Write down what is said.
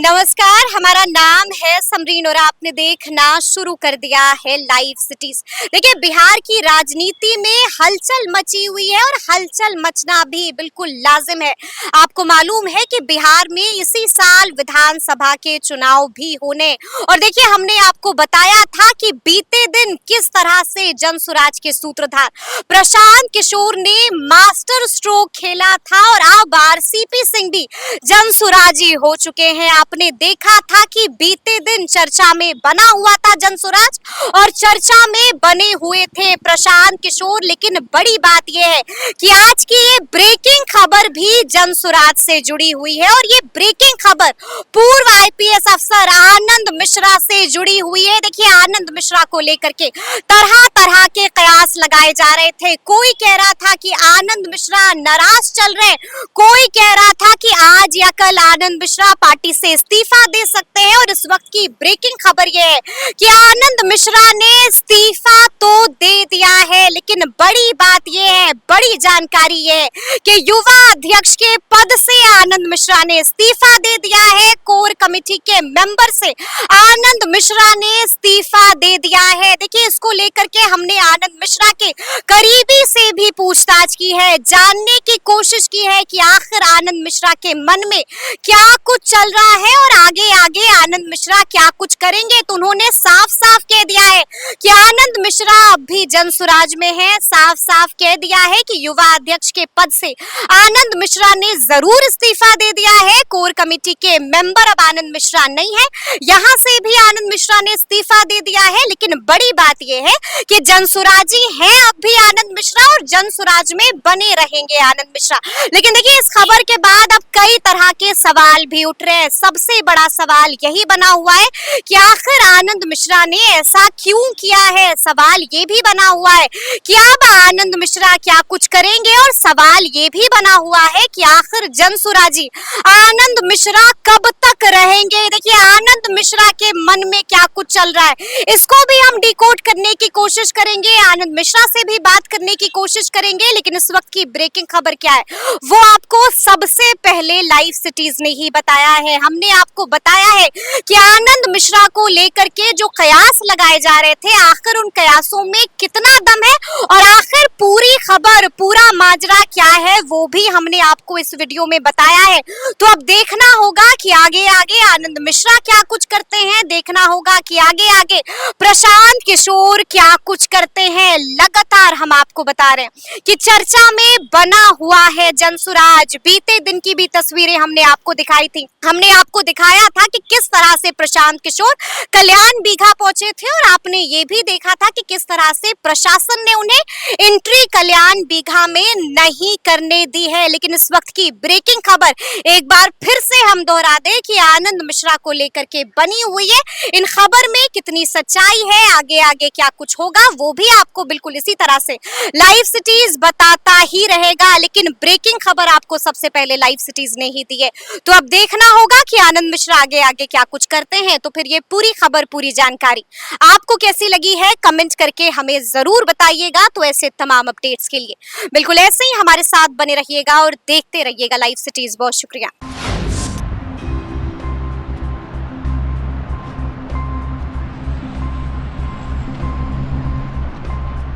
नमस्कार, हमारा नाम है समरीन और आपने देखना शुरू कर दिया है लाइव सिटीज। देखिए, बिहार की राजनीति में हलचल मची हुई है और हलचल मचना भी बिल्कुल लाजिम है। आपको मालूम है कि बिहार में इसी साल विधानसभा के चुनाव भी होने, और देखिए हमने आपको बताया था कि बीते दिन किस तरह से जनसुराज के सूत्रधार प्रशांत किशोर ने मास्टर स्ट्रोक खेला था और अब आरसीपी सिंह भी जनसुराजी हो चुके हैं। आपने देखा था कि बीते दिन चर्चा में बना हुआ था जनसुराज और चर्चा में बने हुए थे प्रशांत किशोर, लेकिन बड़ी बात यह है कि आज की ये ब्रेकिंग खबर भी जनसुराज से जुड़ी हुई है और ये ब्रेकिंग खबर पूर्व आईपीएस अफसर आनंद मिश्रा से जुड़ी हुई है। देखिए, आनंद मिश्रा को लेकर के तरह तरह के कयास लगाए जा रहे थे। कोई कह रहा था कि आनंद मिश्रा नाराज चल रहे, कोई कह रहा था कि आज या कल आनंद मिश्रा पार्टी से इस्तीफा दे सकते हैं। और इस वक्त की ब्रेकिंग खबर यह है कि आनंद मिश्रा ने इस्तीफा तो दे दिया है, लेकिन बड़ी बात यह है, बड़ी जानकारी यह है कि युवा अध्यक्ष के पद से आनंद मिश्रा ने इस्तीफा दे दिया है। कोर कमेटी के मेंबर से आनंद मिश्रा ने इस्तीफा दे दिया है। देखिए, इसको लेकर के हमने आनंद मिश्रा के करीबी से भी पूछताछ की है, जानने की कोशिश की है कि आखिर आनंद मिश्रा के मन में क्या कुछ चल रहा है और आगे आगे आनंद मिश्रा क्या कुछ करेंगे। तो उन्होंने साफ साफ कह दिया है कि आनंद मिश्रा अब भी जनसुराज में है। साफ साफ कह दिया है कि युवा अध्यक्ष के पद से आनंद मिश्रा ने जरूर इस्तीफा दे दिया है। कोर कमेटी के मेंबर अब आनंद मिश्रा नहीं है, यहां से भी आनंद मिश्रा ने इस्तीफा दे दिया है। लेकिन बड़ी बात यह है कि जनसुराजी है अब भी आनंद मिश्रा और जनसुराज में बने रहेंगे आनंद मिश्रा। लेकिन देखिए, इस खबर के बाद अब कई तरह के सवाल भी उठ रहे हैं। सबसे बड़ा सवाल यही बना हुआ है कि आखिर आनंद मिश्रा ने ऐसा क्यों किया है। सवाल ये भी बना हुआ है कि अब आनंद मिश्रा क्या कुछ करेंगे और सवाल ये भी बना हुआ है कि आखिर जनसुराजी आनंद मिश्रा कब तक रहेंगे। देखिए, आनंद मिश्रा के मन में क्या कुछ चल रहा है, इसको भी हम डिकोड करने की कोशिश करेंगे, आनंद मिश्रा से भी बात करने की कोशिश करेंगे। लेकिन इस वक्त की ब्रेकिंग खबर क्या है वो आपको सबसे पहले लाइव सिटीज ने ही बताया है। हमने आपको बताया है कि आनंद मिश्रा को लेकर के जो कयास लगाए जा रहे थे, आखिर उन कयासों में कितना दम है और आखिर पूरी खबर, पूरा माजरा क्या है वो भी हमने आपको इस वीडियो में बताया है। तो अब देखना होगा कि आगे आगे आनंद मिश्रा क्या कुछ करते हैं, देखना होगा कि आगे आगे प्रशांत किशोर क्या कुछ करते हैं। लगातार हम आपको बता रहे हैं कि चर्चा में बना हुआ है जनसुराज। बीते दिन की भी तस्वीरें हमने आपको दिखाई थी, हमने आपको दिखाया था कि किस तरह से प्रशांत किशोर कल्याण बीघा पहुंचे थे और आपने ये भी देखा था कि किस तरह से प्रशासन ने उन्हें एंट्री कल्याण बीघा में नहीं करने दी है। लेकिन इस वक्त की ब्रेकिंग खबर एक बार फिर से हम दोहरा दें कि आनंद मिश्रा को लेकर के बनी हुई है। इन खबर में कितनी सच्चाई है, आगे आगे क्या कुछ होगा, वो भी आपको बिल्कुल इसी तरह से लाइव सिटीज बताता ही रहेगा। लेकिन ब्रेकिंग खबर आपको सबसे पहले लाइव सिटीज ने ही दी है। तो अब देखना होगा कि आनंद मिश्रा आगे आगे क्या कुछ करते हैं। तो फिर ये पूरी खबर, पूरी जानकारी आपको कैसी लगी है कमेंट करके हमें जरूर बताइएगा। तो ऐसे तमाम अपडेट्स के लिए बिल्कुल ऐसे ही हमारे साथ बने रहिएगा और देखते रहिएगा लाइव सिटीज। बहुत शुक्रिया।